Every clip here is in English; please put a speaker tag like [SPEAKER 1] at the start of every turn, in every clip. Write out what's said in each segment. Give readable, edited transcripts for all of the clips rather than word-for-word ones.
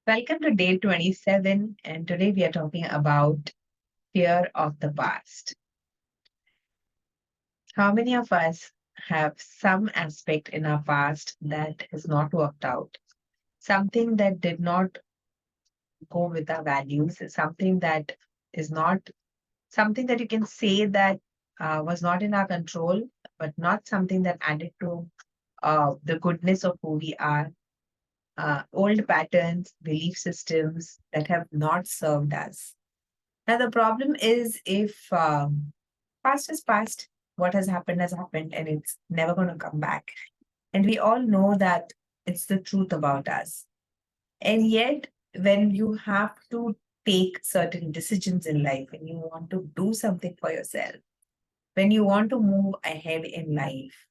[SPEAKER 1] Welcome to day 27, and today we are talking about fear of the past. How many of us have some aspect in our past that has not worked out? Something that did not go with our values, something that is not something that you can say that was not in our control, but not something that added to the goodness of who we are. Old patterns, belief systems that have not served us. Now, the problem is if past is past, what has happened, and it's never going to come back. And we all know that it's the truth about us. And yet, when you have to take certain decisions in life, when you want to do something for yourself, when you want to move ahead in life,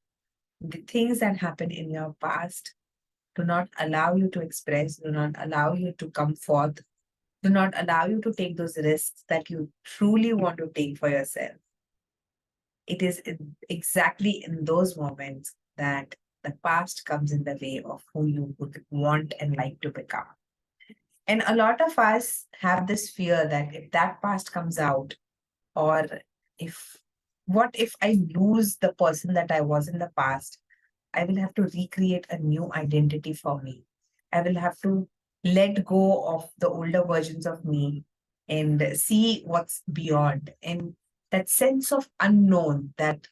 [SPEAKER 1] the things that happen in your past do not allow you to express, do not allow you to come forth, do not allow you to take those risks that you truly want to take for yourself. It is exactly in those moments that the past comes in the way of who you would want and like to become. And a lot of us have this fear that if that past comes out, or if what if I lose the person that I was in the past, I will have to recreate a new identity for me. I will have to let go of the older versions of me and see what's beyond. And that sense of unknown, that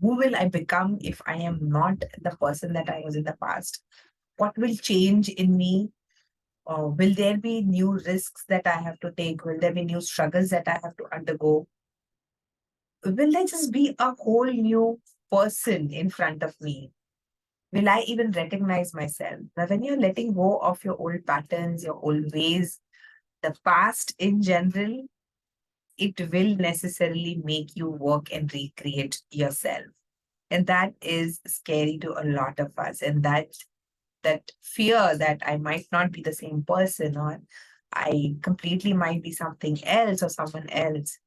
[SPEAKER 1] who will I become if I am not the person that I was in the past? What will change in me? Or will there be new risks that I have to take? Will there be new struggles that I have to undergo? Will there just be a whole new person in front of me? Will I even recognize myself? Now, when you're letting go of your old patterns, your old ways, the past in general, it will necessarily make you work and recreate yourself. And that is scary to a lot of us. And that fear that I might not be the same person, or I completely might be something else or someone else,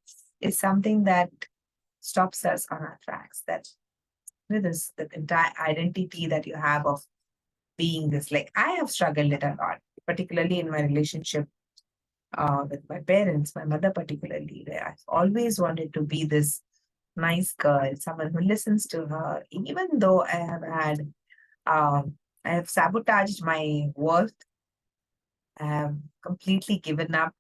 [SPEAKER 1] is something that stops us on our tracks. That with this the entire identity that you have of being this. Like I have struggled it a lot, particularly in my relationship with my parents, my mother particularly, where I've always wanted to be this nice girl, someone who listens to her, even though I have sabotaged my worth. I have completely given up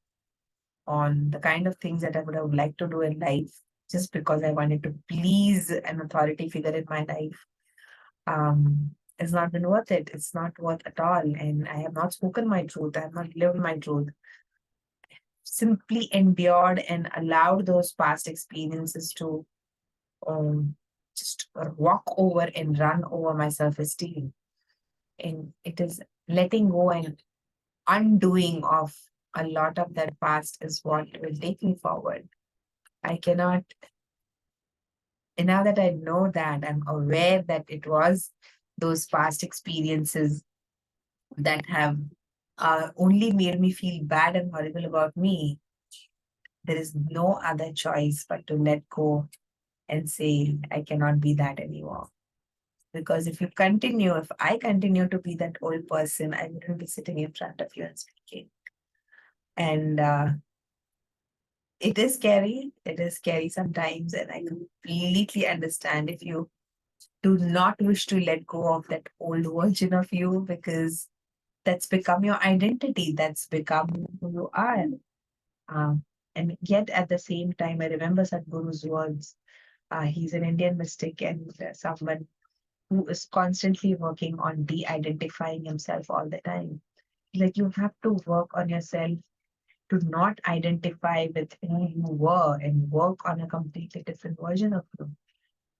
[SPEAKER 1] on the kind of things that I would have liked to do in life just because I wanted to please an authority figure in my life. It's not been worth it. It's not worth at all. And I have not spoken my truth. I have not lived my truth. Simply endured and allowed those past experiences to um, just walk over and run over my self esteem. And it is letting go and undoing of a lot of that past is what will take me forward. I cannot, and now that I know that, I'm aware that it was those past experiences that have only made me feel bad and horrible about me. There is no other choice but to let go and say, I cannot be that anymore. Because if I continue to be that old person, I wouldn't be sitting in front of you and speaking. And it is scary. It is scary sometimes. And I completely understand if you do not wish to let go of that old version of you, because that's become your identity. That's become who you are. Um, and yet at the same time, I remember Sadhguru's words. He's an Indian mystic and someone who is constantly working on de-identifying himself all the time. Like you have to work on yourself to not identify with who you were and work on a completely different version of you.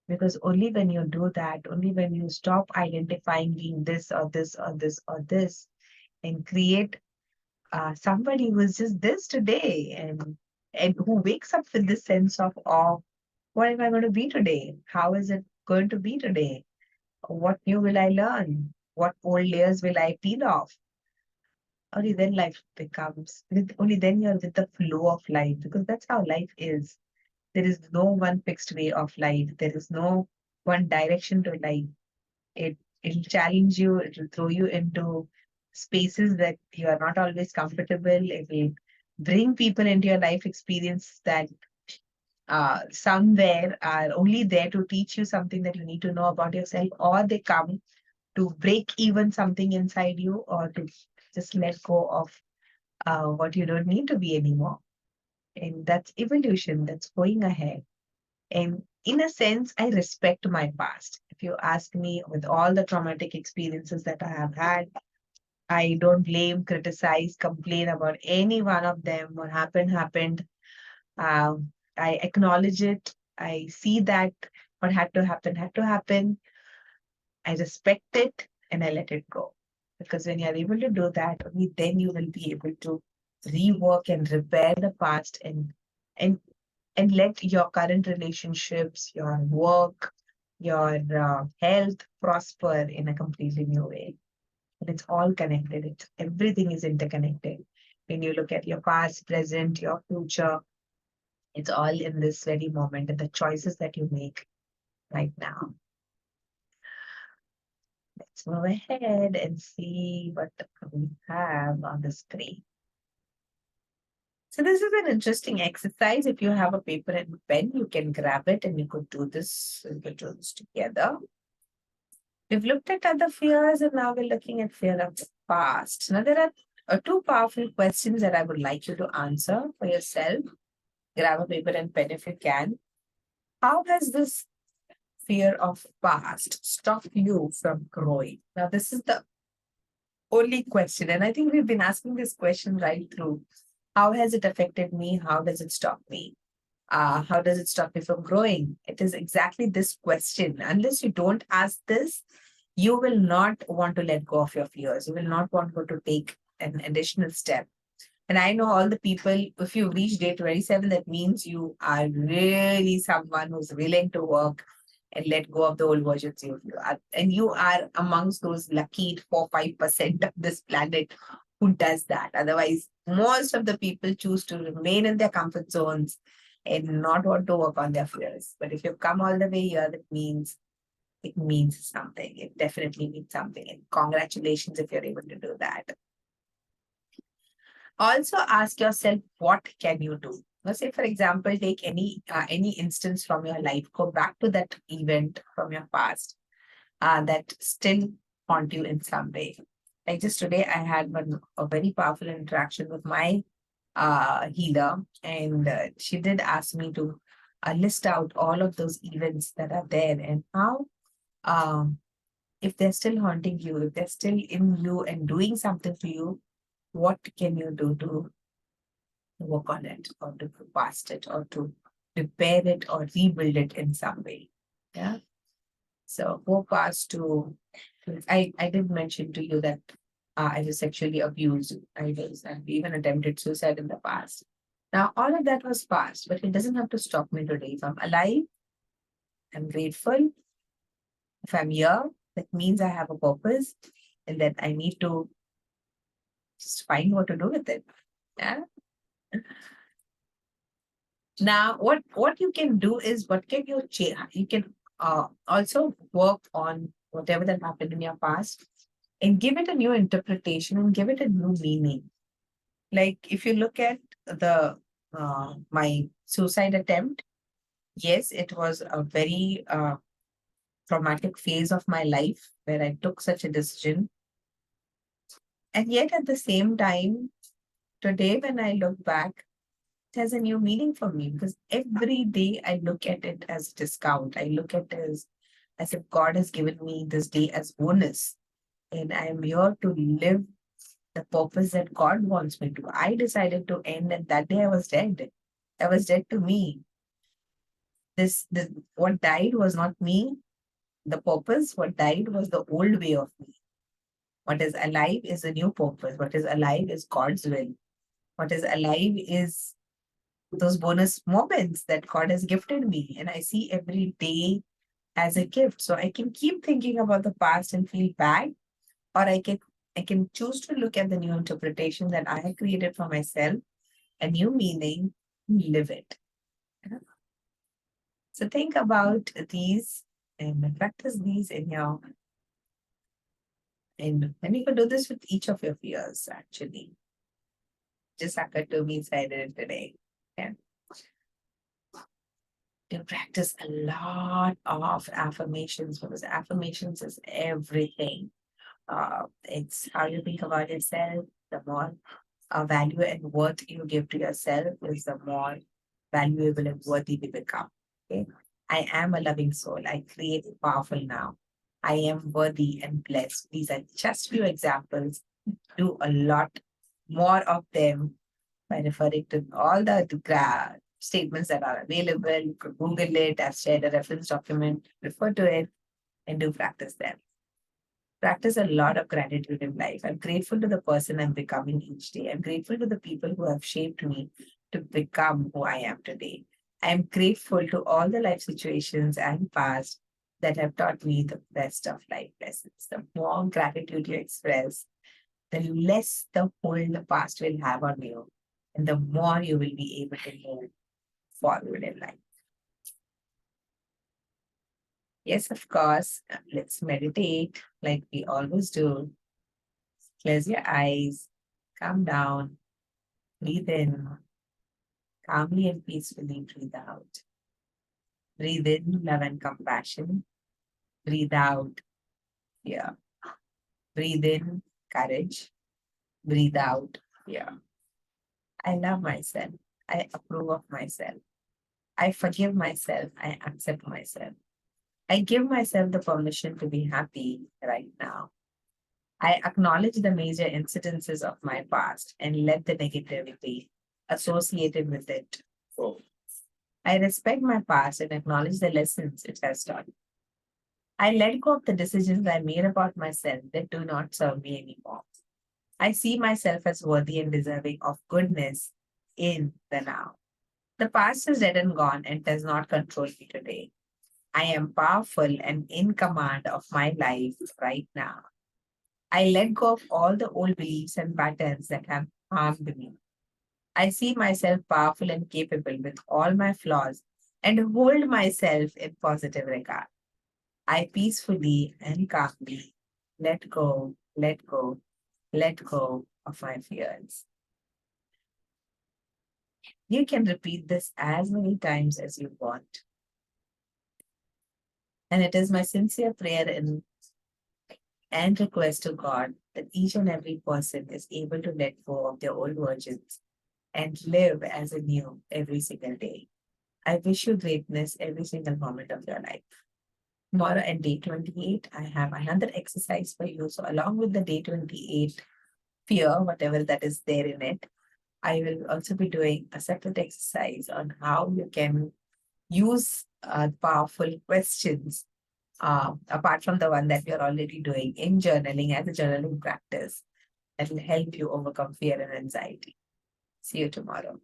[SPEAKER 1] Because only when you do that, only when you stop identifying being this or this or this or this, and create somebody who is just this today, and who wakes up with this sense of awe. What am I going to be today? How is it going to be today? What new will I learn? What old layers will I peel off? Only then life becomes, only then you're with the flow of life, because that's how life is. There is no one fixed way of life. There is no one direction to life. It'll challenge you, it'll throw you into spaces that you are not always comfortable. It will bring people into your life experience that somewhere are only there to teach you something that you need to know about yourself, or they come to break even something inside you, or to just let go of what you don't need to be anymore. And that's evolution, that's going ahead. And in a sense, I respect my past. If you ask me, with all the traumatic experiences that I have had, I don't blame, criticize, complain about any one of them. What happened, happened. I acknowledge it. I see that what had to happen. I respect it and I let it go. Because when you're able to do that, only then you will be able to rework and repair the past, and and let your current relationships, your work, your health prosper in a completely new way. And it's all connected. Everything is interconnected. When you look at your past, present, your future, it's all in this very moment and the choices that you make right now. Let's move ahead and see what we have on the screen. So this is an interesting exercise. If you have a paper and pen, you can grab it and you could do this. We could do this together. We've looked at other fears and now we're looking at fear of the past. Now there are two powerful questions that I would like you to answer for yourself. Grab a paper and pen if you can. How has this fear of past stopped you from growing? Now this is the only question, and I think we've been asking this question right through. How has it affected me? How does it stop me? How does it stop me from growing? It is exactly this question. Unless you don't ask this, you will not want to let go of your fears. You will not want to take an additional step. And I know all the people, if you reach day 27, that means you are really someone who's willing to work and let go of the old versions of you. And you are amongst those lucky 4-5% of this planet who does that. Otherwise, most of the people choose to remain in their comfort zones and not want to work on their fears. But if you've come all the way here, that means it means something. It definitely means something. And congratulations if you're able to do that. Also ask yourself, what can you do? Let's say, for example, take any instance from your life. Go back to that event from your past that still haunt you in some way. Like just today, I had a very powerful interaction with my healer, and she did ask me to list out all of those events that are there and how, if they're still haunting you, if they're still in you and doing something to you, what can you do to work on it, or to go past it, or to repair it or rebuild it in some way? Yeah. So go past to, I did mention to you that I was sexually abused. I've even attempted suicide in the past. Now, all of that was past, but it doesn't have to stop me today. If I'm alive, I'm grateful. If I'm here, that means I have a purpose and that I need to just find what to do with it. Yeah. Now, what you can do is, what can you change? You can also work on whatever that happened in your past and give it a new interpretation and give it a new meaning. Like if you look at the my suicide attempt, yes, it was a very traumatic phase of my life where I took such a decision. And yet at the same time, today when I look back, it has a new meaning for me, because every day I look at it as discount. I look at it as if God has given me this day as bonus. And I am here to live the purpose that God wants me to. I decided to end, and that day I was dead. I was dead to me. This what died was not me, the purpose. What died was the old way of me. What is alive is a new purpose. What is alive is God's will. What is alive is those bonus moments that God has gifted me. And I see every day as a gift. So I can keep thinking about the past and feel bad, or I can choose to look at the new interpretation that I have created for myself, a new meaning, live it. So think about these and practice these in your And you can do this with each of your fears, actually. Just occurred to me, so I did it today. Yeah. To practice a lot of affirmations because affirmations is everything. It's how you think about yourself. The more value and worth you give to yourself is the more valuable and worthy we become. Okay. I am a loving soul. I create powerful now. I am worthy and blessed. These are just few examples. Do a lot more of them by referring to all the statements that are available. You could Google it. I've shared a reference document. Refer to it and do practice them. Practice a lot of gratitude in life. I'm grateful to the person I'm becoming each day. I'm grateful to the people who have shaped me to become who I am today. I'm grateful to all the life situations and past that have taught me the best of life lessons. The more gratitude you express, the less the hold the past will have on you, and the more you will be able to move forward in life. Yes, of course, let's meditate like we always do. Close your eyes, calm down, breathe in, calmly and peacefully breathe out. Breathe in love and compassion, breathe out fear. Breathe in courage, breathe out fear. I love myself, I approve of myself, I forgive myself, I accept myself. I give myself the permission to be happy right now. I acknowledge the major incidences of my past and let the negativity associated with it go. I respect my past and acknowledge the lessons it has taught. I let go of the decisions I made about myself that do not serve me anymore. I see myself as worthy and deserving of goodness in the now. The past is dead and gone and does not control me today. I am powerful and in command of my life right now. I let go of all the old beliefs and patterns that have harmed me. I see myself powerful and capable with all my flaws and hold myself in positive regard. I peacefully and calmly let go, let go, let go of my fears. You can repeat this as many times as you want. And it is my sincere prayer and request to God that each and every person is able to let go of their old versions and live as a new every single day. I wish you greatness every single moment of your life. Tomorrow at day 28, I have another exercise for you. So, along with the day 28 fear, whatever that is there in it, I will also be doing a separate exercise on how you can use powerful questions apart from the one that we are already doing in journaling as a journaling practice that will help you overcome fear and anxiety. See you tomorrow.